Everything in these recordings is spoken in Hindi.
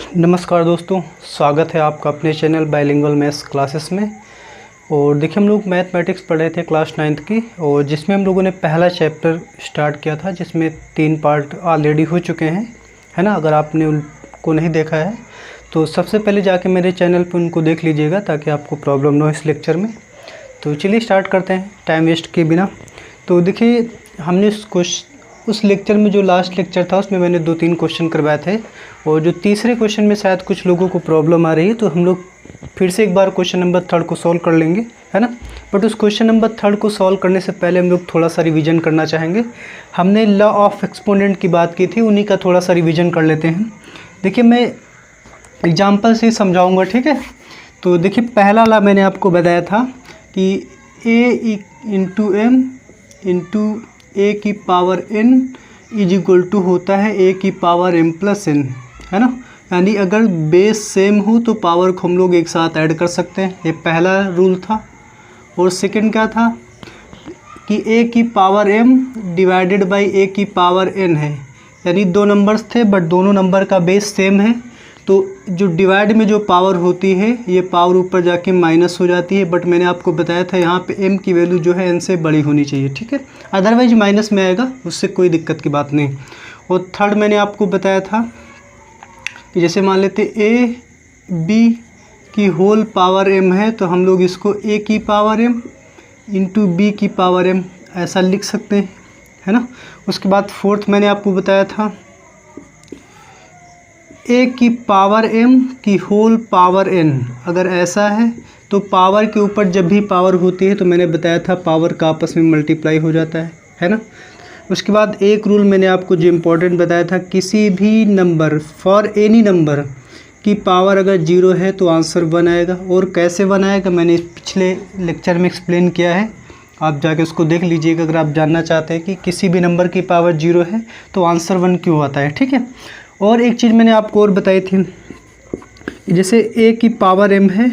नमस्कार दोस्तों, स्वागत है आपका अपने चैनल बाइलिंगुअल मैथ्स क्लासेस में। और देखिए, हम लोग मैथमेटिक्स पढ़ रहे थे क्लास 9th की, और जिसमें हम लोगों ने पहला चैप्टर स्टार्ट किया था, जिसमें 3 पार्ट ऑलरेडी हो चुके हैं, है ना। अगर आपने उनको नहीं देखा है तो सबसे पहले जाके मेरे चैनल पर उनको देख लीजिएगा, ताकि आपको प्रॉब्लम ना हो इस लेक्चर में। तो चलिए स्टार्ट करते हैं टाइम वेस्ट के बिना। तो देखिए, हमने उस लेक्चर में, जो लास्ट लेक्चर था, उसमें मैंने 2-3 क्वेश्चन करवाए थे, और जो तीसरे क्वेश्चन में शायद कुछ लोगों को प्रॉब्लम आ रही है, तो हम लोग फिर से एक बार क्वेश्चन नंबर 3 को सॉल्व कर लेंगे, है ना। बट उस क्वेश्चन नंबर 3 को सॉल्व करने से पहले हम लोग थोड़ा सा रिवीजन करना चाहेंगे। हमने लॉ ऑफ एक्सपोनेंट की बात की थी, उन्हीं का थोड़ा सा रिवीजन कर लेते हैं। देखिए, मैं एग्जाम्पल से समझाऊँगा, ठीक है। तो देखिए, पहला लॉ मैंने आपको बताया था कि a into m into a की power n is equal to होता है a की पावर m प्लस n, है ना। यानी अगर बेस सेम हो तो पावर को हम लोग एक साथ ऐड कर सकते हैं, ये पहला रूल था। और सेकंड क्या था कि a की power m divided by a की पावर n है, यानी 2 नंबर्स थे बट दोनों नंबर का बेस सेम है, तो जो डिवाइड में जो पावर होती है, ये पावर ऊपर जाके माइनस हो जाती है। बट मैंने आपको बताया था यहाँ पे m की वैल्यू जो है n से बड़ी होनी चाहिए, ठीक है। अदरवाइज माइनस में आएगा, उससे कोई दिक्कत की बात नहीं। और थर्ड मैंने आपको बताया था कि जैसे मान लेते a b की होल पावर m है, तो हम लोग इसको a की पावर m इंटू b की पावर m ऐसा लिख सकते हैं, है ना। उसके बाद फोर्थ मैंने आपको बताया था a की पावर m की होल पावर n, अगर ऐसा है तो पावर के ऊपर जब भी पावर होती है, तो मैंने बताया था पावर का आपस में मल्टीप्लाई हो जाता है ना। उसके बाद एक रूल मैंने आपको जो इम्पोर्टेंट बताया था, किसी भी नंबर फॉर एनी नंबर की पावर अगर 0 है तो आंसर 1 आएगा। और कैसे 1 आएगा मैंने पिछले लेक्चर में एक्सप्लेन किया है, आप जाके उसको देख लीजिएगा अगर आप जानना चाहते हैं कि किसी भी नंबर की पावर 0 है तो आंसर 1 क्यों आता है, ठीक है। और एक चीज़ मैंने आपको और बताई थी, जैसे a की पावर m है,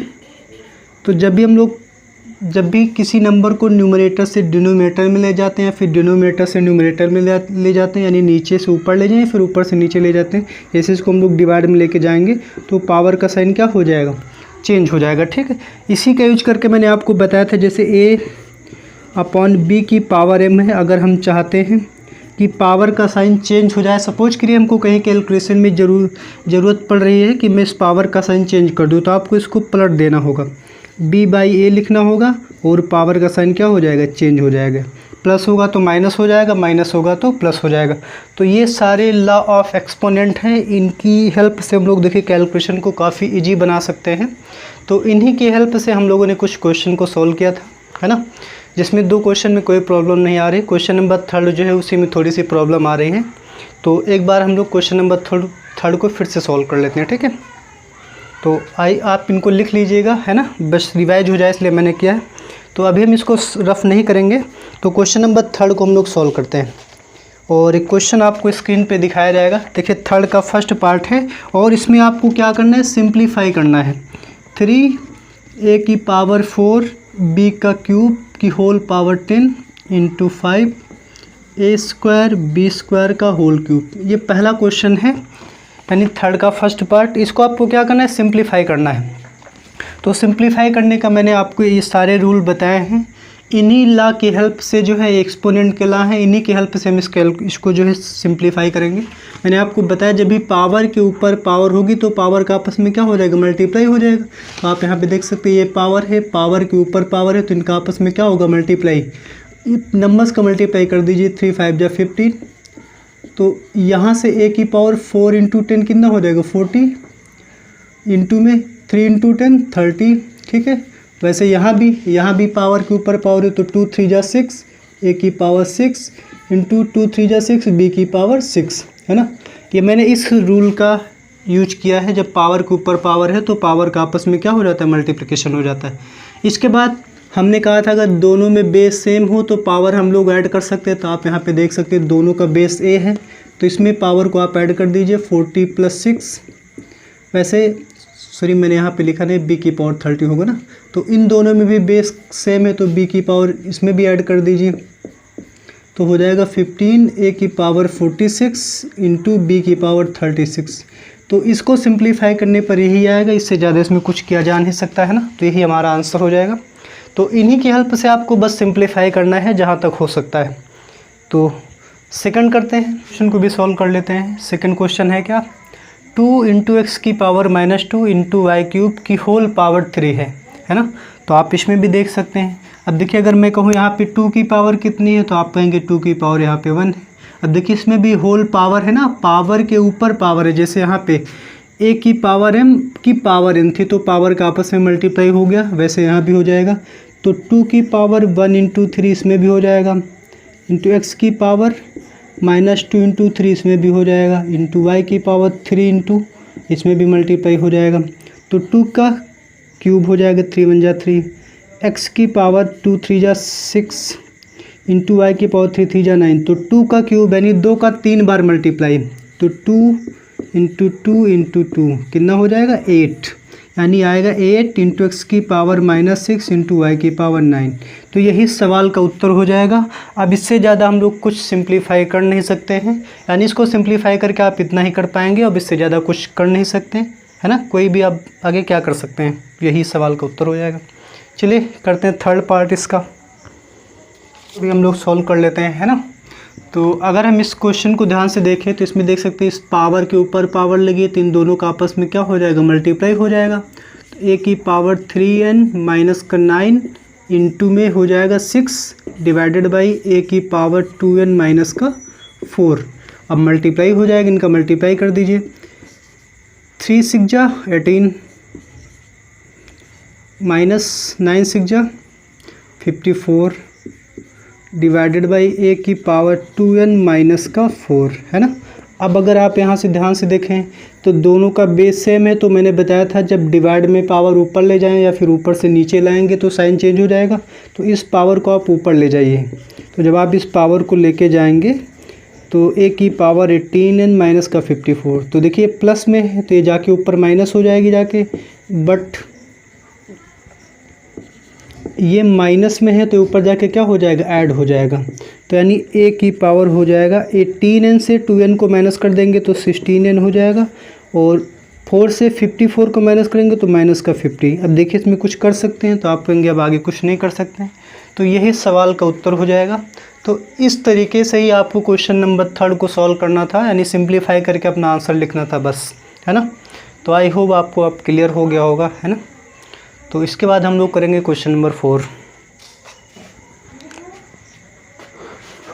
तो जब भी किसी नंबर को न्यूमरेटर से डिनोमिनेटर में ले जाते हैं, फिर डिनोमिनेटर से न्यूमरेटर में ले जाते हैं, यानी नीचे से ऊपर ले जाएं, फिर ऊपर से नीचे ले जाते हैं, ऐसे इसको हम लोग डिवाइड में लेके जाएंगे, तो पावर का साइन क्या हो जाएगा, चेंज हो जाएगा, ठीक है। इसी का यूज करके मैंने आपको बताया था, जैसे a अपॉन b की पावर m है, अगर हम चाहते हैं कि पावर का साइन चेंज हो जाए, सपोज करिए हमको कहीं कैलकुलेशन में ज़रूरत पड़ रही है कि मैं इस पावर का साइन चेंज कर दूँ, तो आपको इसको पलट देना होगा, b बाई ए लिखना होगा, और पावर का साइन क्या हो जाएगा, चेंज हो जाएगा। प्लस होगा तो माइनस हो जाएगा, माइनस होगा तो प्लस हो जाएगा। तो ये सारे लॉ ऑफ एक्सपोनेंट हैं, इनकी हेल्प से हम लोग देखिए कैलकुलेशन को काफ़ी ईजी बना सकते हैं। तो इन्हीं की हेल्प से हम लोगों ने कुछ क्वेश्चन को सॉल्व किया था, है ना, जिसमें 2 क्वेश्चन में कोई प्रॉब्लम नहीं आ रही। क्वेश्चन नंबर 3 जो है उसी में थोड़ी सी प्रॉब्लम आ रही है। तो एक बार हम लोग क्वेश्चन नंबर 3 को फिर से सॉल्व कर लेते हैं, ठीक है। तो आप इनको लिख लीजिएगा, है ना, बस रिवाइज हो जाए इसलिए मैंने किया है। तो अभी हम इसको रफ नहीं करेंगे, तो क्वेश्चन नंबर 3 को हम लोग सॉल्व करते हैं। और एक क्वेश्चन आपको स्क्रीन पे दिखाया जाएगा। देखिए, 3 का फर्स्ट पार्ट है, और इसमें आपको क्या करना है, सिंप्लीफाई करना है। 3a की पावर 4 b का क्यूब की whole power 10 into 5 a square b square का होल क्यूब। ये पहला क्वेश्चन है, यानी 3 का फर्स्ट पार्ट। इसको आपको क्या करना है, सिंप्लीफाई करना है। तो सिंप्लीफाई करने का मैंने आपको ये सारे रूल बताए हैं, इन्हीं लॉ की हेल्प से जो है एक्सपोनेंट के लॉ है, इन्हीं की हेल्प से हम इसको जो है सिंप्लीफाई करेंगे। मैंने आपको बताया जब भी पावर के ऊपर पावर होगी तो पावर का आपस में क्या हो जाएगा, मल्टीप्लाई हो जाएगा। तो आप यहाँ पे देख सकते हैं, ये पावर है, पावर के ऊपर पावर है, तो इनका आपस में क्या होगा, मल्टीप्लाई। नंबर्स का मल्टीप्लाई कर दीजिए, 3 5 जा 15। तो यहाँ से a की पावर 4 इंटू 10 कितना हो जाएगा, 40, इंटू में 3 इंटू 10 30, ठीक है। वैसे यहाँ भी पावर के ऊपर पावर है, तो 2 3 जा 6, a की पावर 6 इंटू 2 3 जा 6 b की पावर 6, है ना। ये मैंने इस रूल का यूज किया है, जब पावर के ऊपर पावर है तो पावर का आपस में क्या हो जाता है, मल्टीप्लिकेशन हो जाता है। इसके बाद हमने कहा था अगर दोनों में बेस सेम हो तो पावर हम लोग ऐड कर सकते हैं। तो आप यहाँ पे देख सकते हैं दोनों का बेस a है, तो इसमें पावर को आप ऐड कर दीजिए, 40 + 6। वैसे सॉरी, मैंने यहाँ पे लिखा नहीं, b की पावर 30 होगा ना। तो इन दोनों में भी बेस सेम है, तो b की पावर इसमें भी ऐड कर दीजिए, तो हो जाएगा 15 a की पावर 46 इंटू b की पावर 36। तो इसको सिंप्लीफाई करने पर यही आएगा, इससे ज़्यादा इसमें कुछ किया जा नहीं सकता है ना, तो यही हमारा आंसर हो जाएगा। तो इन्हीं की हेल्प से आपको बस सिंप्लीफाई करना है जहाँ तक हो सकता है। तो सेकंड करते हैं, क्वेश्चन को भी सॉल्व कर लेते हैं। सेकंड क्वेश्चन है क्या, 2 × x की पावर -2 × y³ की होल पावर 3 है ना। तो आप इसमें भी देख सकते हैं। अब देखिए अगर मैं कहूँ यहाँ पे 2 की पावर कितनी है, तो आप कहेंगे 2 की पावर यहाँ पे 1 है। अब देखिए इसमें भी होल पावर है ना, पावर के ऊपर पावर है। जैसे यहाँ पे a की पावर m की पावर n थी, तो पावर का आपस में मल्टीप्लाई हो गया, वैसे यहाँ भी हो जाएगा। तो 2 की पावर 1 × 3 इसमें भी हो जाएगा, इंटू x की पावर -2 × 3 इसमें भी हो जाएगा, इंटू y की पावर 3 इंटू इसमें भी मल्टीप्लाई हो जाएगा। तो 2 का क्यूब हो जाएगा, 3 × 1 = 3, x की पावर 2 × 3 = 6 इंटू y की पावर 3 × 3 = 9। तो 2 का क्यूब यानी 2 का 3 बार मल्टीप्लाई, तो 2 × 2 × 2 कितना हो जाएगा 8, यानी आएगा 8 × x की पावर -6 इंटू y की पावर 9। तो यही सवाल का उत्तर हो जाएगा। अब इससे ज़्यादा हम लोग कुछ सिंप्लीफाई कर नहीं सकते हैं, यानी इसको सिंप्लीफाई करके आप इतना ही कर पाएंगे, अब इससे ज़्यादा कुछ कर नहीं सकते है ना। कोई भी आप आगे क्या कर सकते हैं, यही सवाल का उत्तर हो जाएगा। चलिए करते हैं थर्ड पार्ट इसका, भी हम लोग सॉल्व कर लेते हैं है ना। तो अगर हम इस क्वेश्चन को ध्यान से देखें तो इसमें देख सकते हैं इस पावर के ऊपर पावर लगी है, तो इन दोनों का आपस में क्या हो जाएगा, मल्टीप्लाई हो जाएगा। तो a की पावर 3n माइनस का 9 इंटू में हो जाएगा 6 डिवाइडेड बाई a की पावर 2n माइनस का 4। अब मल्टीप्लाई हो जाएगा, इनका मल्टीप्लाई कर दीजिए, 3 × 6 = 18 माइनस 9 × 6 = 54 डिवाइडेड बाई a की पावर 2n माइनस का 4 है ना। अब अगर आप यहाँ से ध्यान से देखें तो दोनों का बेस सेम है, तो मैंने बताया था जब डिवाइड में पावर ऊपर ले जाएं या फिर ऊपर से नीचे लाएंगे तो साइन चेंज हो जाएगा। तो इस पावर को आप ऊपर ले जाइए, तो जब आप इस पावर को लेके जाएंगे तो a की पावर 18n माइनस का 54, तो देखिए प्लस में है तो ये जाके ऊपर माइनस हो जाएगी जाके, बट ये माइनस में है तो ऊपर जाके क्या हो जाएगा, ऐड हो जाएगा। तो यानी a की पावर हो जाएगा 18n से 2n को माइनस कर देंगे तो 16n हो जाएगा, और 4 से 54 को माइनस करेंगे तो माइनस का 50। अब देखिए इसमें कुछ कर सकते हैं, तो आप कहेंगे अब आगे कुछ नहीं कर सकते हैं, तो यही सवाल का उत्तर हो जाएगा। तो इस तरीके से ही आपको क्वेश्चन नंबर 3 को सॉल्व करना था, यानी सिंप्लीफाई करके अपना आंसर लिखना था बस, है ना। तो आई होप आपको अब क्लियर हो गया होगा, है ना। तो इसके बाद हम लोग करेंगे क्वेश्चन नंबर 4।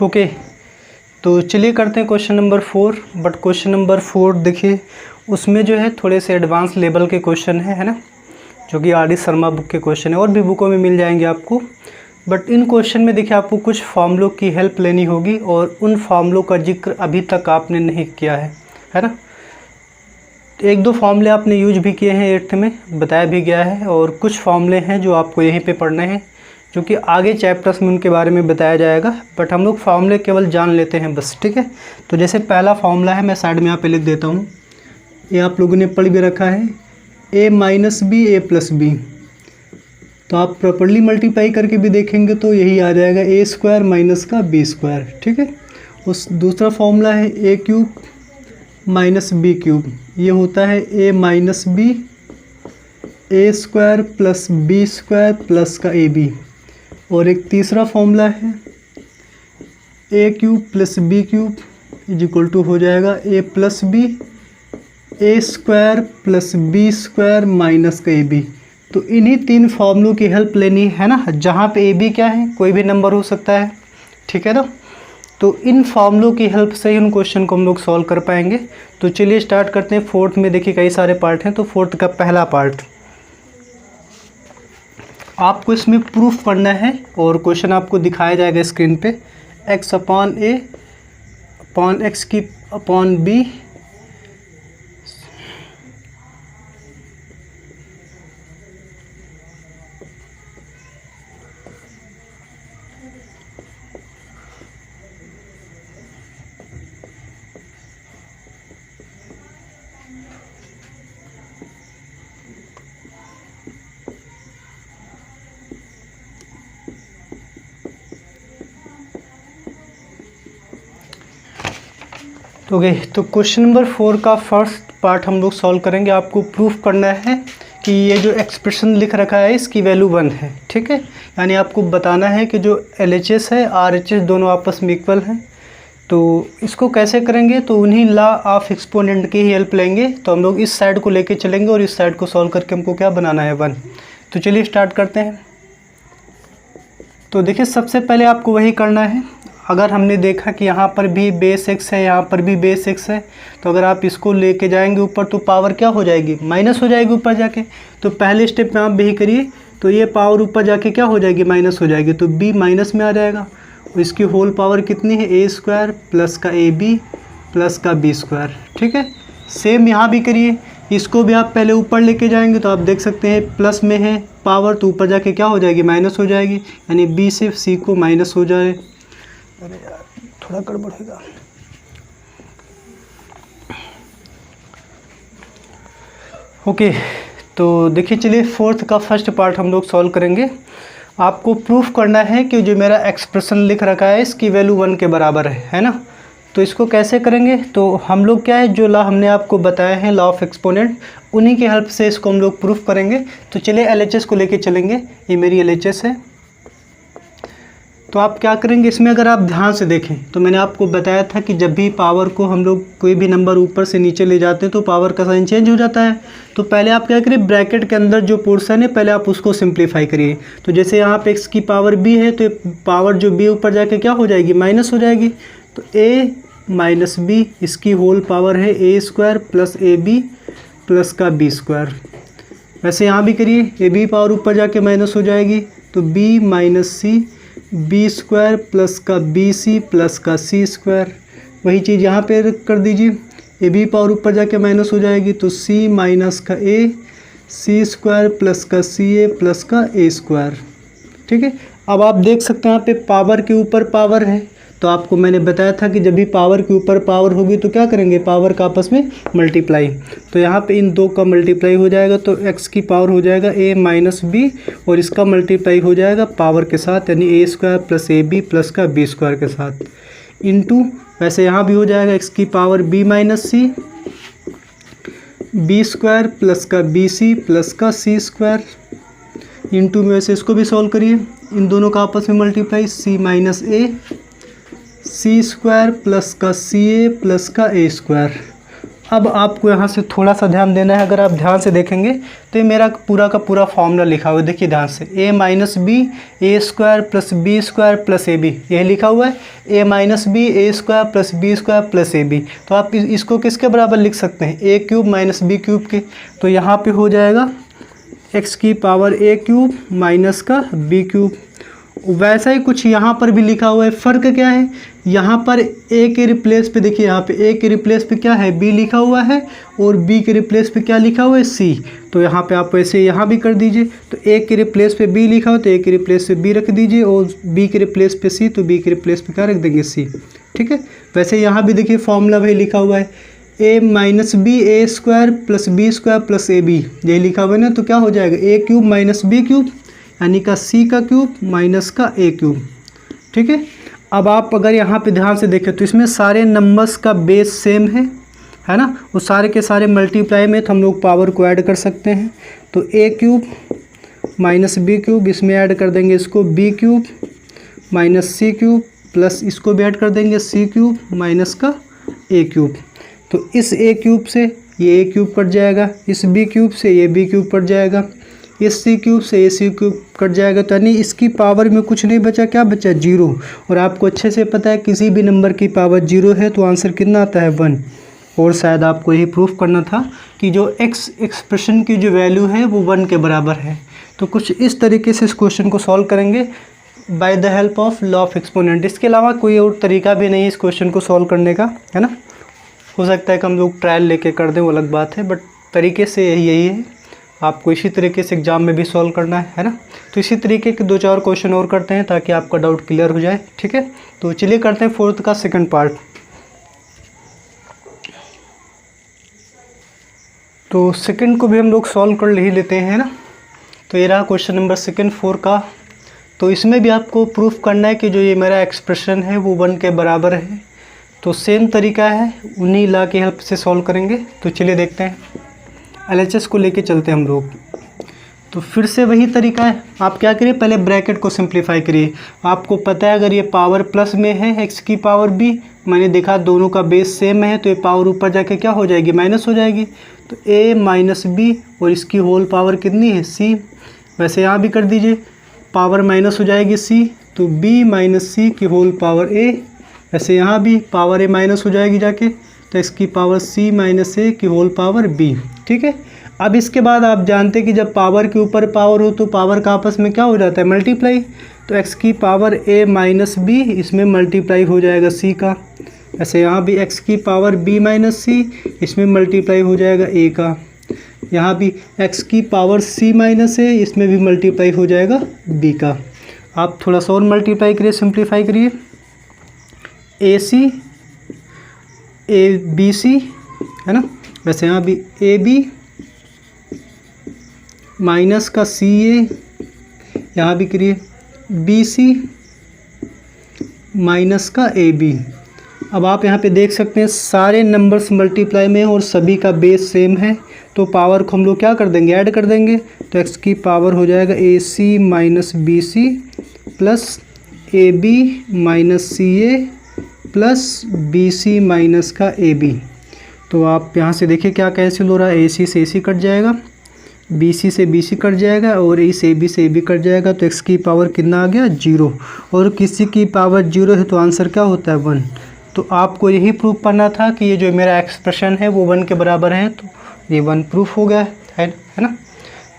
ओके, तो चलिए करते हैं question number 4। But question number 4 देखिए उसमें जो है थोड़े से एडवांस लेवल के क्वेश्चन है ना, जो कि आर डी शर्मा बुक के क्वेश्चन है, और भी बुकों में मिल जाएंगे आपको। बट इन क्वेश्चन में देखिए आपको कुछ फॉर्मूलों की हेल्प लेनी होगी, और उन फॉर्मूलों का जिक्र अभी तक आपने नहीं किया है ना। 1-2 फॉर्मूले आपने यूज भी किए हैं 8th में, बताया भी गया है, और कुछ फॉर्मूले हैं जो आपको यहीं पे पढ़ने हैं, जो कि आगे चैप्टर्स में उनके बारे में बताया जाएगा। बट हम लोग फॉर्मूले केवल जान लेते हैं बस, ठीक है। तो जैसे पहला फॉर्मूला है, मैं साइड में यहाँ पे लिख देता हूँ, ये आप लोगों ने पढ़ भी रखा है, a minus b a plus b. तो आप प्रॉपर्ली मल्टीप्लाई करके भी देखेंगे तो यही आ जाएगा a² माइनस का b², ठीक है। उस दूसरा फॉर्मूला है a³ माइनस b³, ये होता है a minus b a² plus b² plus का ab। और एक तीसरा फॉर्मूला है a³ plus b³ is equal to हो जाएगा a plus b a² plus b² minus का ab। तो इन्हीं 3 फॉर्मूलों की हेल्प लेनी है ना, जहाँ पे ab क्या है, कोई भी नंबर हो सकता है, ठीक है ना। तो इन फॉर्मूलों की हेल्प से ही उन क्वेश्चन को हम लोग सॉल्व कर पाएंगे। तो चलिए स्टार्ट करते हैं। 4th में देखिए कई सारे पार्ट हैं, तो 4th का पहला पार्ट आपको इसमें प्रूफ करना है, और क्वेश्चन आपको दिखाया जाएगा स्क्रीन पे, x/a/x/b ओके। तो क्वेश्चन नंबर 4 का फर्स्ट पार्ट हम लोग सॉल्व करेंगे। आपको प्रूफ करना है कि ये जो एक्सप्रेशन लिख रखा है इसकी वैल्यू 1 है, ठीक है। यानी आपको बताना है कि जो LHS है RHS दोनों आपस में इक्वल हैं। तो इसको कैसे करेंगे, तो उन्हीं लॉ ऑफ एक्सपोनेंट की ही हेल्प लेंगे। तो हम लोग इस साइड को लेके चलेंगे और इस साइड को सॉल्व करके हमको क्या बनाना है 1। तो चलिए स्टार्ट करते हैं। तो देखिए सबसे पहले आपको वही करना है। अगर हमने देखा कि यहाँ पर भी बेस x है, यहाँ पर भी बेस x है, तो अगर आप इसको लेके जाएंगे ऊपर तो पावर क्या हो जाएगी, माइनस हो जाएगी ऊपर जाके। तो पहले स्टेप में आप वही करिए, तो ये पावर ऊपर जाके क्या हो जाएगी, माइनस हो जाएगी। तो b माइनस में आ जाएगा। इसकी होल पावर कितनी है, a स्क्वायर प्लस का ab प्लस का b स्क्वायर, ठीक है। सेम यहाँ भी करिए, इसको भी आप पहले ऊपर लेके जाएंगे तो आप देख सकते हैं प्लस में है पावर, तो ऊपर जाके क्या हो जाएगी, माइनस हो जाएगी। यानी b से c को माइनस हो जाए। अरे यार थोड़ा गड़बड़ होगा। ओके, तो देखिए चलिए फोर्थ का फर्स्ट पार्ट हम लोग सॉल्व करेंगे। आपको प्रूफ करना है कि जो मेरा एक्सप्रेशन लिख रखा है इसकी वैल्यू 1 के बराबर है ना। तो इसको कैसे करेंगे, तो हम लोग क्या है, जो लॉ हमने आपको बताया है लॉ ऑफ एक्सपोनेंट, उन्हीं की हेल्प से इसको हम लोग प्रूफ करेंगे। तो चलिए LHS को लेके चलेंगे। ये मेरी LHS है। तो आप क्या करेंगे, इसमें अगर आप ध्यान से देखें तो मैंने आपको बताया था कि जब भी पावर को हम लोग कोई भी नंबर ऊपर से नीचे ले जाते हैं तो पावर का साइन चेंज हो जाता है। तो पहले आप क्या करिए, ब्रैकेट के अंदर जो पोर्शन है पहले आप उसको सिंप्लीफाई करिए। तो जैसे यहाँ पे x की पावर b है तो पावर जो b ऊपर जाके क्या हो जाएगी, माइनस हो जाएगी। तो a माइनस b, इसकी होल पावर है a square plus ab plus का b स्क्वायर। वैसे यहाँ भी करिए, ab पावर ऊपर जाके माइनस हो जाएगी तो b minus c b square plus का बी सी प्लस का सी स्क्वायर। वही चीज़ यहाँ पे कर दीजिए, ए बी पावर ऊपर जाके माइनस हो जाएगी तो सी माइनस का ए सी स्क्वायर प्लस का सी ए प्लस का ए स्क्वायर, ठीक है। अब आप देख सकते हैं यहाँ पे पावर के ऊपर पावर है। तो आपको मैंने बताया था कि जब भी पावर के ऊपर पावर होगी तो क्या करेंगे, पावर का आपस में मल्टीप्लाई। तो यहाँ पे इन दो का मल्टीप्लाई हो जाएगा तो x की पावर हो जाएगा a माइनस बी, और इसका मल्टीप्लाई हो जाएगा पावर के साथ, यानी a square plus A b plus का b स्क्वायर के साथ, इनटू वैसे यहाँ भी हो जाएगा x की power b minus c b square plus का बी सी प्लस का सी स्क्वायर, इनटू में वैसे इसको भी सॉल्व करिए, इन दोनों का आपस में मल्टीप्लाई, c माइनस ए सी स्क्वायर प्लस का सी ए प्लस का ए स्क्वायर। अब आपको यहाँ से थोड़ा सा ध्यान देना है। अगर आप ध्यान से देखेंगे तो ये मेरा पूरा का पूरा फॉर्मूला लिखा हुआ है, देखिए ध्यान से, a minus b a square plus b square plus A b, यही लिखा हुआ है, a minus b a square plus b square plus A b. तो आप इसको किसके बराबर लिख सकते हैं, a cube minus b cube के। तो यहाँ पे हो जाएगा x की पावर a क्यूब माइनस का b क्यूब। वैसा ही कुछ यहाँ पर भी लिखा हुआ है। फ़र्क क्या है, यहाँ पर a के रिप्लेस पे देखिए, यहाँ पे a के रिप्लेस पे क्या है, b लिखा हुआ है, और b के रिप्लेस पे क्या लिखा हुआ है, c। तो यहाँ पे आप ऐसे यहाँ भी कर दीजिए। तो a के रिप्लेस पे b लिखा हो तो a के रिप्लेस पे b रख दीजिए, और b के रिप्लेस पे c, तो b के रिप्लेस पे क्या रख देंगे, c, ठीक है। वैसे यहाँ भी देखिए फॉर्मूला वही लिखा हुआ है, a minus b a square plus b square plus A b, यही लिखा हुआ है ना। तो क्या हो जाएगा, a cube minus b cube, यानी का c का क्यूब माइनस का a क्यूब, ठीक है। अब आप अगर यहाँ पे ध्यान से देखें तो इसमें सारे नंबर्स का बेस सेम है ना, वो सारे के सारे मल्टीप्लाई में तो हम लोग पावर को ऐड कर सकते हैं। तो a cube minus b cube, इसमें ऐड कर देंगे इसको b cube minus c cube, plus इसको भी ऐड कर देंगे c क्यूब माइनस का a क्यूब। तो इस a क्यूब से ये a क्यूब कट जाएगा, इस b क्यूब से ये b क्यूब कट जाएगा, इस सी क्यूब से ए सी क्यूब कट जाएगा। तो यानी इसकी पावर में कुछ नहीं बचा, क्या बचा, 0। और आपको अच्छे से पता है किसी भी नंबर की पावर 0 है तो आंसर कितना आता है, 1। और शायद आपको यही प्रूफ करना था कि जो x एक्सप्रेशन की जो वैल्यू है वो 1 के बराबर है। तो कुछ इस तरीके से इस क्वेश्चन को सॉल्व करेंगे by the help of law of exponent. इसके अलावा कोई और तरीका भी नहीं है इस क्वेश्चन को सॉल्व करने का, है ना। हो सकता है कि हम लोग ट्रायल लेके कर दें, वो अलग बात है, बट तरीके से यही है। आपको इसी तरीके से एग्जाम में भी सॉल्व करना है ना। तो इसी तरीके के 2-4 क्वेश्चन और करते हैं ताकि आपका डाउट क्लियर हो जाए, ठीक है। तो चलिए करते हैं फोर्थ का सेकंड पार्ट। तो सेकंड को भी हम लोग सॉल्व कर ही लेते हैं ना। तो ये रहा क्वेश्चन नंबर सेकंड 4 का। तो इसमें भी आपको प्रूफ करना है कि जो ये मेरा एक्सप्रेशन है वो 1 के बराबर है। तो सेम तरीका है, उन्हीं ला के हेल्प से सॉल्व करेंगे। तो चलिए देखते हैं, LHS को लेके चलते हैं हम लोग। तो फिर से वही तरीका है, आप क्या करिए, पहले ब्रैकेट को सिंप्लीफाई करिए। आपको पता है अगर ये पावर प्लस में है x की पावर b, मैंने देखा दोनों का बेस सेम है, तो ये पावर ऊपर जाके क्या हो जाएगी, माइनस हो जाएगी। तो a माइनस बी और इसकी होल पावर कितनी है, c। वैसे यहाँ भी कर दीजिए, पावर माइनस हो जाएगी c, तो b माइनस सी की होल पावर a। वैसे यहाँ भी पावर a माइनस हो जाएगी जाके, तो इसकी पावर c माइनस a की होल पावर b। ठीक है, अब इसके बाद आप जानते हैं कि जब पावर के ऊपर पावर हो तो पावर का आपस में क्या हो जाता है, मल्टीप्लाई। तो x की पावर a माइनस बी, इसमें मल्टीप्लाई हो जाएगा c का। ऐसे यहाँ भी x की पावर b माइनस सी, इसमें मल्टीप्लाई हो जाएगा a का। यहाँ भी x की पावर c माइनस a, इसमें भी मल्टीप्लाई हो जाएगा b का। आप थोड़ा सा और मल्टीप्लाई करिए, सिंप्लीफाई करिए, ac a b c है ना। वैसे यहाँ भी ए बी माइनस का सी ए, यहाँ भी करिए बी सी माइनस का ए बी। अब आप यहाँ पे देख सकते हैं सारे नंबर्स मल्टीप्लाई में और सभी का बेस सेम है, तो पावर को हम लोग क्या कर देंगे, ऐड कर देंगे। तो x की पावर हो जाएगा A C minus B C plus A B minus C A plus B C minus का ए बी। तो आप यहाँ से देखिए क्या कैंसिल हो रहा है, ए सी से ए सी कट जाएगा, बी सी से बी सी कट जाएगा और इस ए बी से ए बी कट जाएगा। तो x की पावर कितना आ गया, 0। और किसी की पावर 0 है तो आंसर क्या होता है, 1। तो आपको यही प्रूफ करना था कि ये जो मेरा एक्सप्रेशन है वो 1 के बराबर है, तो ये 1 प्रूफ हो गया है ना।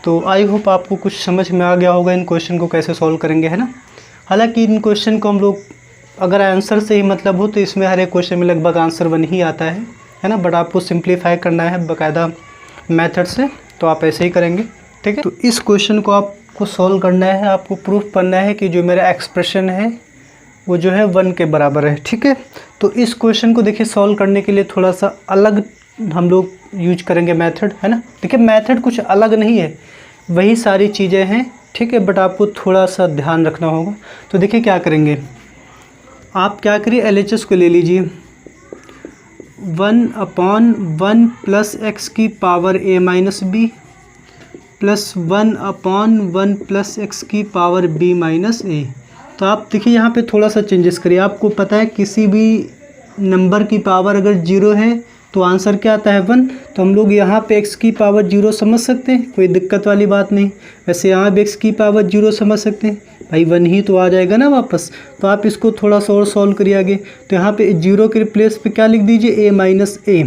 तो आई होप आपको कुछ समझ में आ गया होगा इन क्वेश्चन को कैसे सॉल्व करेंगे, है ना। हालाँकि इन क्वेश्चन को हम लोग अगर आंसर से ही मतलब हो तो इसमें हर एक क्वेश्चन में लगभग आंसर 1 ही आता है ना। बट आपको सिंप्लीफाई करना है बाकायदा मेथड से, तो आप ऐसे ही करेंगे, ठीक है। तो इस क्वेश्चन को आपको सॉल्व करना है, आपको प्रूफ करना है कि जो मेरा एक्सप्रेशन है वो जो है 1 के बराबर है, ठीक है। तो इस क्वेश्चन को देखिए सॉल्व करने के लिए थोड़ा सा अलग हम लोग यूज करेंगे मेथड, है ना। देखिए मेथड कुछ अलग नहीं है, वही सारी चीज़ें हैं, ठीक है, बट आपको थोड़ा सा ध्यान रखना होगा। तो देखिए क्या करेंगे, आप क्या करिए, LHS को ले लीजिए, 1/1 प्लस एक्स की power a minus b plus 1/1 plus x की पावर b माइनस a। तो आप देखिए यहाँ पे थोड़ा सा चेंजेस करिए। आपको पता है किसी भी नंबर की पावर अगर 0 है तो आंसर क्या आता है, 1। तो हम लोग यहाँ पे x की पावर 0 समझ सकते हैं, कोई दिक्कत वाली बात नहीं। वैसे यहाँ भी x की पावर 0 समझ सकते हैं, भाई 1 ही तो आ जाएगा ना वापस। तो आप इसको थोड़ा सा और सॉल्व करिए आगे। तो यहाँ पे 0 के रिप्लेस पे क्या लिख दीजिए, a माइनस ए।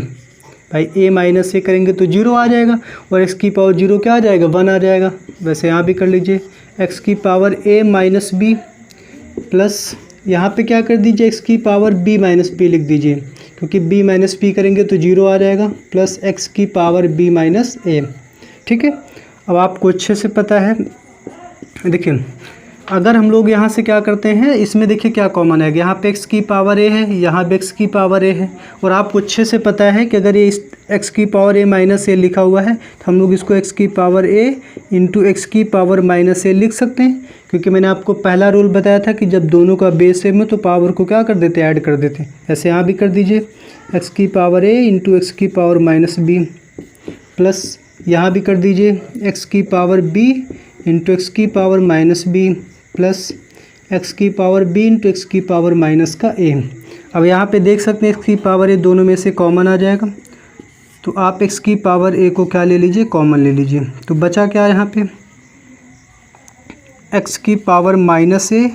भाई a माइनस ए करेंगे तो 0 आ जाएगा और x की पावर 0 क्या आ जाएगा, 1 आ जाएगा। वैसे यहाँ भी कर लीजिए, x की power a minus b plus यहाँ पे क्या कर दीजिए, x की पावर b माइनस बी लिख दीजिए, क्योंकि b माइनस बी करेंगे तो 0 आ जाएगा, प्लस x की पावर b माइनस ए, ठीक है। अब आपको अच्छे से पता है, देखिए अगर हम लोग यहाँ से क्या करते हैं, इसमें देखिए क्या कॉमन है, यहाँ पे x की पावर a है, यहाँ पे x की पावर a है, और आपको अच्छे से पता है कि अगर ये इस x की पावर a माइनस ए लिखा हुआ है तो हम लोग इसको x की पावर a इंटू एक्स की पावर माइनस ए लिख सकते हैं, क्योंकि मैंने आपको पहला रूल बताया था कि जब दोनों का बेस सेम है तो पावर को क्या कर देते हैं, ऐड कर देते हैं। ऐसे यहाँ भी कर दीजिए, x की पावर a इंटू एक्स की पावर माइनस बी प्लस यहाँ भी कर दीजिए x की पावर b इंटू एक्स की power minus b plus x की पावर b इंटू एक्स की पावर माइनस का a। अब यहाँ पे देख सकते हैं x की पावर a दोनों में से कॉमन आ जाएगा, तो आप x की पावर a को क्या ले लीजिए, कॉमन ले लीजिए। तो बचा क्या यहाँ पे, x की power minus a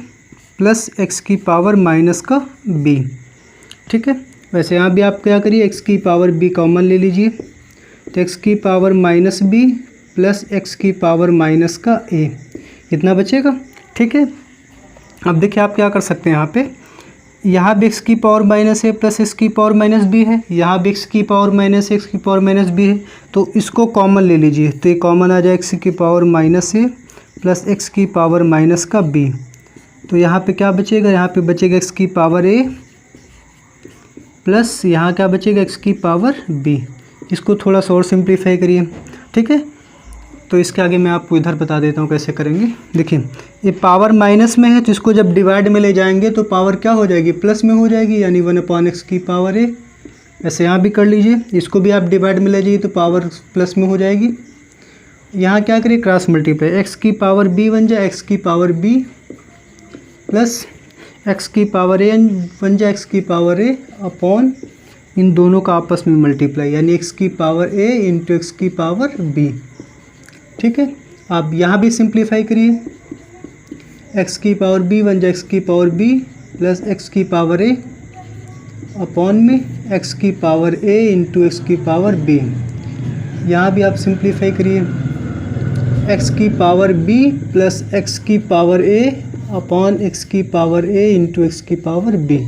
plus x की पावर माइनस का b, ठीक है। वैसे यहाँ भी आप क्या करिए, x की पावर b कॉमन ले लीजिए, तो x की power minus b plus x की पावर माइनस का a, इतना बचेगा, ठीक है। अब देखिए आप क्या कर सकते हैं, यहाँ भी x की power minus a plus x की पावर माइनस b है, यहाँ भी x की पावर माइनस a, x की पावर माइनस b है, तो इसको कॉमन ले लीजिए, तो ये कॉमन आ जाए x की power minus a plus x की पावर माइनस का b। तो यहाँ पे क्या बचेगा, यहाँ पे बचेगा x की पावर a प्लस यहाँ क्या बचेगा, x की पावर b। इसको थोड़ा सा और सिंप्लीफाई करिए, ठीक है। तो इसके आगे मैं आपको इधर बता देता हूँ कैसे करेंगे। देखिए ये पावर माइनस में है तो इसको जब डिवाइड में ले जाएंगे तो पावर क्या हो जाएगी, प्लस में हो जाएगी, यानी 1/x की पावर a। ऐसे यहाँ भी कर लीजिए, इसको भी आप डिवाइड में ले जाइए तो पावर प्लस में हो जाएगी। यहाँ क्या करिए, क्रॉस मल्टीप्लाई, x की पावर b बन जाए x की पावर b प्लस x की पावर a बन जाए x की पावर a अपॉन इन दोनों का आपस में मल्टीप्लाई, यानी x की पावर a इंटू एक्स की पावर b। ठीक है, आप यहाँ भी सिंप्लीफाई करिए, x की पावर b बन जाए x की पावर b प्लस x की पावर a अपॉन में x की पावर a इंटू एक्स की पावर b। यहाँ भी आप सिंप्लीफाई करिए, x की पावर b प्लस x की पावर a अपॉन x की पावर a इंटू एक्स की पावर b।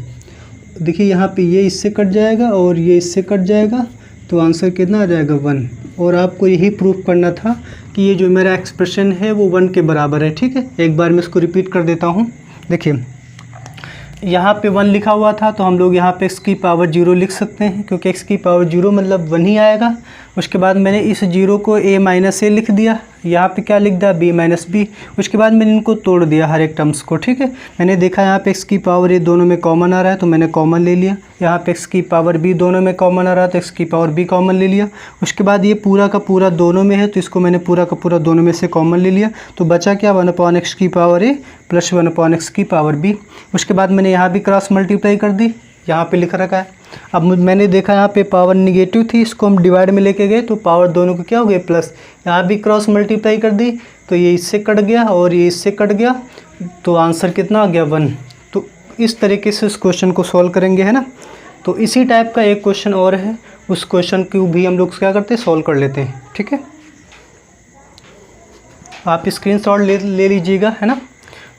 देखिए यहाँ पे ये इससे कट जाएगा और ये इससे कट जाएगा, तो आंसर कितना आ जाएगा 1। और आपको यही प्रूफ करना था कि ये जो मेरा एक्सप्रेशन है वो 1 के बराबर है। ठीक है, एक बार मैं इसको रिपीट कर देता हूँ। देखिए यहाँ पे 1 लिखा हुआ था तो हम लोग यहाँ पे x की पावर 0 लिख सकते हैं, क्योंकि x की पावर 0 मतलब 1 ही आएगा। उसके बाद मैंने इस 0 को a माइनस ए लिख दिया, यहाँ पे क्या लिख दिया b माइनस बी। उसके बाद मैंने इनको तोड़ दिया हर एक टर्म्स को। ठीक है, मैंने देखा यहाँ पे x की पावर a दोनों में कॉमन आ रहा है तो मैंने कॉमन ले लिया, यहाँ पे x की पावर b दोनों में कॉमन आ रहा है तो x की पावर b कॉमन ले लिया। उसके बाद ये पूरा का पूरा दोनों में है तो इसको मैंने पूरा का पूरा दोनों में से कॉमन ले लिया, तो बचा क्या 1/x की पावर a प्लस 1/x की पावर b। उसके बाद मैंने यहाँ भी क्रॉस मल्टीप्लाई कर दी, यहाँ पे लिख रखा है। अब मैंने देखा यहाँ पे पावर निगेटिव थी, इसको हम डिवाइड में लेके गए तो पावर दोनों को क्या हो गया प्लस। यहाँ भी क्रॉस मल्टीप्लाई कर दी तो ये इससे कट गया और ये इससे कट गया, तो आंसर कितना आ गया 1। तो इस तरीके से इस क्वेश्चन को सॉल्व करेंगे, है ना। तो इसी टाइप का एक क्वेश्चन और है, उस क्वेश्चन को भी हम लोग क्या करते हैं, सॉल्व कर लेते हैं। ठीक है, आप स्क्रीनशॉट ले लीजिएगा, है ना,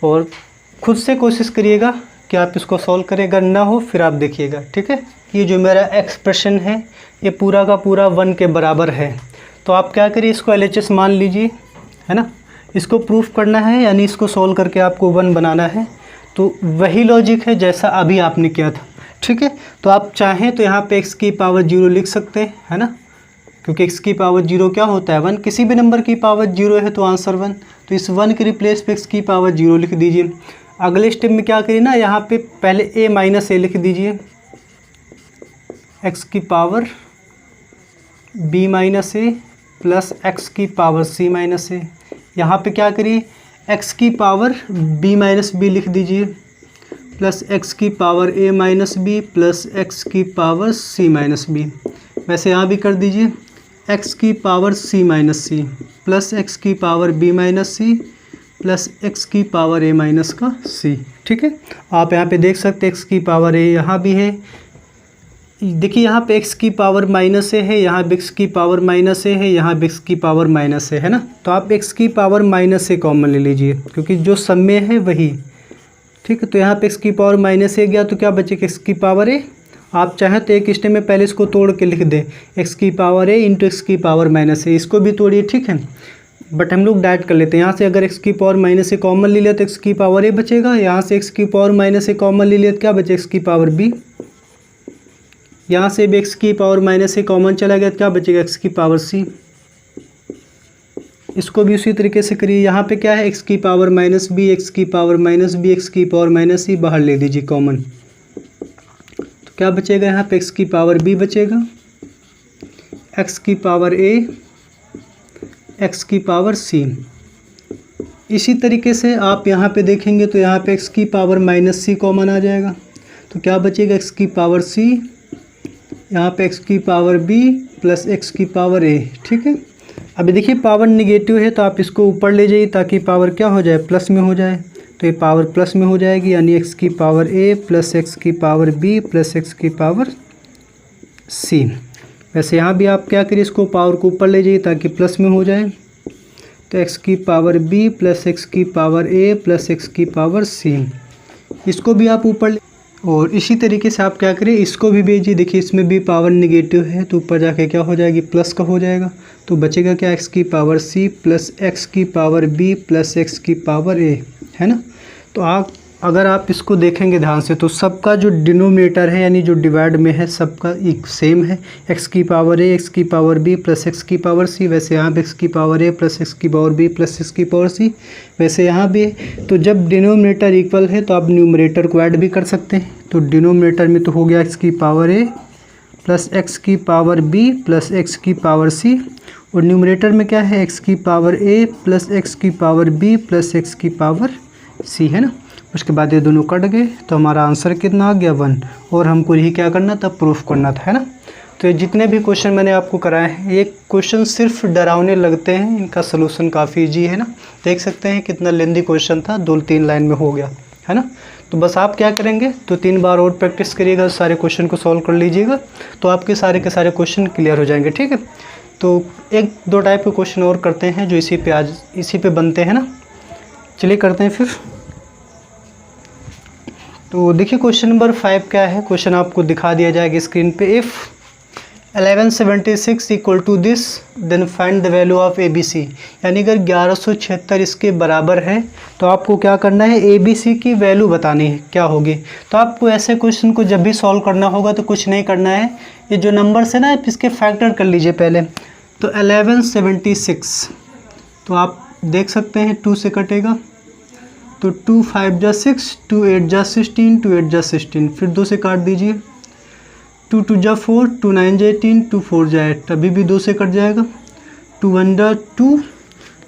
और खुद से कोशिश करिएगा कि आप इसको सॉल्व करें। अगर ना हो फिर आप देखिएगा। ठीक है, ये जो मेरा एक्सप्रेशन है ये पूरा का पूरा 1 के बराबर है, तो आप क्या करिए, इसको LHS मान लीजिए, है ना। इसको प्रूफ करना है, यानी इसको सॉल्व करके आपको 1 बनाना है। तो वही लॉजिक है जैसा अभी आपने किया था। ठीक है, तो आप चाहें तो यहाँ पे x की पावर 0 लिख सकते हैं, है ना, क्योंकि x की पावर 0 क्या होता है 1। किसी भी नंबर की पावर 0 है तो आंसर 1। तो इस 1 के रिप्लेस पे x की पावर 0 लिख दीजिए। अगले स्टेप में क्या करिए ना, यहाँ पे पहले a माइनस ए लिख दीजिए, x की पावर b माइनस ए प्लस x की पावर c माइनस ए। यहाँ पे क्या करिए, x की पावर b माइनस बी लिख दीजिए प्लस x की power a minus b plus x की पावर c माइनस बी। वैसे यहाँ भी कर दीजिए, x की power c minus c plus x की power b minus c plus x की पावर a माइनस का c। ठीक है, आप यहाँ पे देख सकते हैं x की पावर a यहाँ भी है। देखिए यहाँ पे x की पावर माइनस ए है, यहाँ भी x की पावर माइनस ए है, यहाँ भी x की पावर माइनस ए है ना। तो आप x की पावर माइनस ए कॉमन ले लीजिए, क्योंकि जो सब में है वही। ठीक है, तो यहाँ पे x की पावर माइनस ए गया तो क्या बचेगा, x की पावर a। आप चाहें तो एक स्टेप में पहले इसको तोड़ के लिख दें, x की पावर a इंटू एक्स की पावर माइनस ए, इसको भी तोड़िए। ठीक है, बट हम लोग डायरेक्ट कर लेते हैं। यहाँ से अगर x की पावर माइनस ए कॉमन ले लिया तो x की पावर a बचेगा, यहाँ से x की पावर माइनस ए कॉमन ले लिया तो क्या बचेगा, x की पावर b। यहाँ से भी x की पावर माइनस ए कॉमन चला गया तो क्या बचेगा, x की पावर c। इसको भी उसी तरीके से करिए। यहाँ पे क्या है, x की पावर माइनस बी, एक्स की पावर माइनस बी, एक्स की पावर माइनस सी बाहर ले दीजिए कॉमन, तो क्या बचेगा, यहाँ पे x की पावर b बचेगा, x की पावर a, x की पावर c। इसी तरीके से आप यहाँ पे देखेंगे तो यहाँ पे x की पावर माइनस सी कॉमन आ जाएगा, तो क्या बचेगा, x की पावर c, यहाँ पे x की पावर b प्लस x की पावर a। ठीक है, अभी देखिए पावर निगेटिव है तो आप इसको ऊपर ले जाइए ताकि पावर क्या हो जाए, प्लस में हो जाए। तो ये पावर प्लस में हो जाएगी, यानी x की पावर a प्लस x की पावर b प्लस x की पावर c। वैसे यहाँ भी आप क्या करिए, इसको पावर को ऊपर ले जाइए ताकि प्लस में हो जाए। तो x की पावर b प्लस x की पावर a प्लस x की पावर c, इसको भी आप ऊपर। और इसी तरीके से आप क्या करें, इसको भी भेजिए। देखिए इसमें भी पावर निगेटिव है तो ऊपर जाके क्या हो जाएगी, प्लस का हो जाएगा। तो बचेगा क्या, x की पावर c प्लस x की पावर b प्लस x की पावर a, है ना। तो अगर आप इसको देखेंगे ध्यान से तो सबका जो डिनोमिनेटर है यानी जो डिवाइड में है सबका एक सेम है, x की पावर a x की पावर b प्लस x की पावर c। वैसे यहाँ पे x की पावर a प्लस x की पावर b प्लस x की पावर c वैसे यहाँ भी है। तो जब डिनोमिनेटर इक्वल है तो आप न्यूमरेटर को ऐड भी कर सकते हैं। तो डिनोमिनेटर में तो हो गया x की पावर a प्लस x की पावर b प्लस x की पावर c, और न्यूमरेटर में क्या है x की पावर a प्लस x की पावर b प्लस x की पावर c, है ना। उसके बाद ये दोनों कट गए तो हमारा आंसर कितना आ गया 1, और हमको यही क्या करना था, प्रूफ करना था, है ना। तो ये जितने भी क्वेश्चन मैंने आपको कराए हैं ये क्वेश्चन सिर्फ डरावने लगते हैं, इनका सलूशन काफ़ी ईजी है ना। देख सकते हैं कितना लेंदी क्वेश्चन था, 2-3 लाइन में हो गया, है ना। तो बस आप क्या करेंगे तो 3 बार और प्रैक्टिस करिएगा, सारे क्वेश्चन को सॉल्व कर लीजिएगा तो आपके सारे के सारे क्वेश्चन क्लियर हो जाएंगे, ठीक है। तो 1-2 टाइप के क्वेश्चन और करते हैं जो इसी पे बनते हैं ना। चलिए करते हैं फिर। तो देखिए क्वेश्चन नंबर 5 क्या है, क्वेश्चन आपको दिखा दिया जाएगा स्क्रीन पे। If 1176 equal to this then find the value of ABC, यानी अगर 1176 इसके बराबर है तो आपको क्या करना है, ABC की वैल्यू बतानी है क्या होगी। तो आपको ऐसे क्वेश्चन को जब भी सॉल्व करना होगा तो कुछ नहीं करना है, ये जो नंबर्स है ना इसके फैक्टर कर लीजिए पहले। तो 1176 तो आप देख सकते हैं 2 से कटेगा तो 2 5 जा 6, 2 8 जा 16, 2 8 जा 16, फिर 2 से काट दीजिए। 2 2 जा 4, 2 9 जा 18, 2 4 जा 8, अभी भी 2 से कट जाएगा। 2 1 जा 2,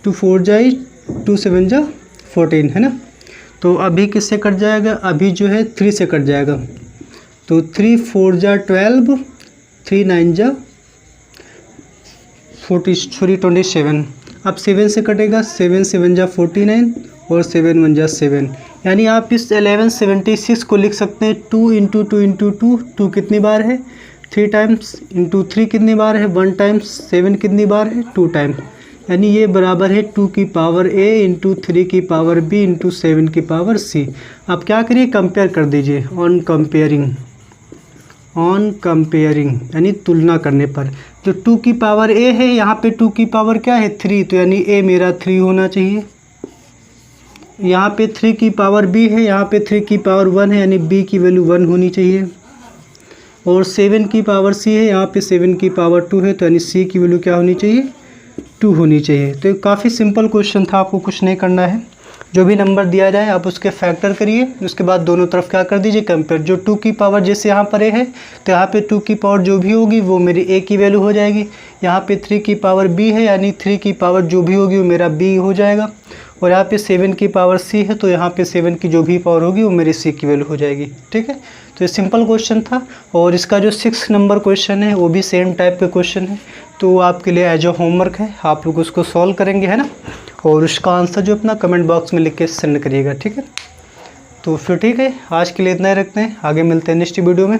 2 4 जा 8, 2 7 जा 14, है ना। तो अभी किससे कट जाएगा, अभी जो है 3 से कट जाएगा। तो 3 4 जा 12, 3 9 जा 27। अब 7 से कटेगा, 7 7 जा 49 और 7 1 जा 7, यानी आप इस 1176 को लिख सकते हैं 2 इंटू 2 इंटू 2, 2 कितनी बार है 3 टाइम्स, इंटू 3 कितनी बार है 1 टाइम्स, 7 कितनी बार है 2 टाइम्स, यानी ये बराबर है 2 की पावर a इंटू 3 की पावर b इंटू 7 की पावर c। आप क्या करिए, कंपेयर कर दीजिए, ऑन कंपेयरिंग यानी तुलना करने पर। तो 2 की पावर a है, यहाँ पे 2 की पावर क्या है 3, तो यानी a मेरा 3 होना चाहिए। यहाँ पे 3 की पावर b है, यहाँ पे 3 की पावर 1 है, यानी b की वैल्यू 1 होनी चाहिए। और 7 की पावर c है, यहाँ पे 7 की पावर 2 है, तो यानी c की वैल्यू क्या होनी चाहिए 2 होनी चाहिए। तो काफ़ी सिंपल क्वेश्चन था, आपको कुछ नहीं करना है, जो भी नंबर दिया जाए आप उसके फैक्टर करिए, उसके बाद दोनों तरफ क्या कर दीजिए कंपेयर। जो 2 की पावर जैसे यहाँ पर a है तो यहाँ पे 2 की पावर जो भी होगी वो मेरी a की वैल्यू हो जाएगी। यहाँ पे 3 की पावर b है, यानी 3 की पावर जो भी होगी वो मेरा b हो जाएगा। और यहाँ पे 7 की पावर c है, तो यहाँ पे 7 की जो भी पावर होगी वो मेरी c की वैल्यू हो जाएगी, ठीक है। तो ये सिंपल क्वेश्चन था। और इसका जो 6 नंबर क्वेश्चन है वो भी सेम टाइप का क्वेश्चन है, तो आपके लिए एज अ होमवर्क है, आप लोग उसको सॉल्व करेंगे, है ना। और उसका आंसर जो अपना कमेंट बॉक्स में लिख के सेंड करिएगा, ठीक है। तो फिर ठीक है, आज के लिए इतना ही रखते हैं, आगे मिलते हैं नेक्स्ट वीडियो में।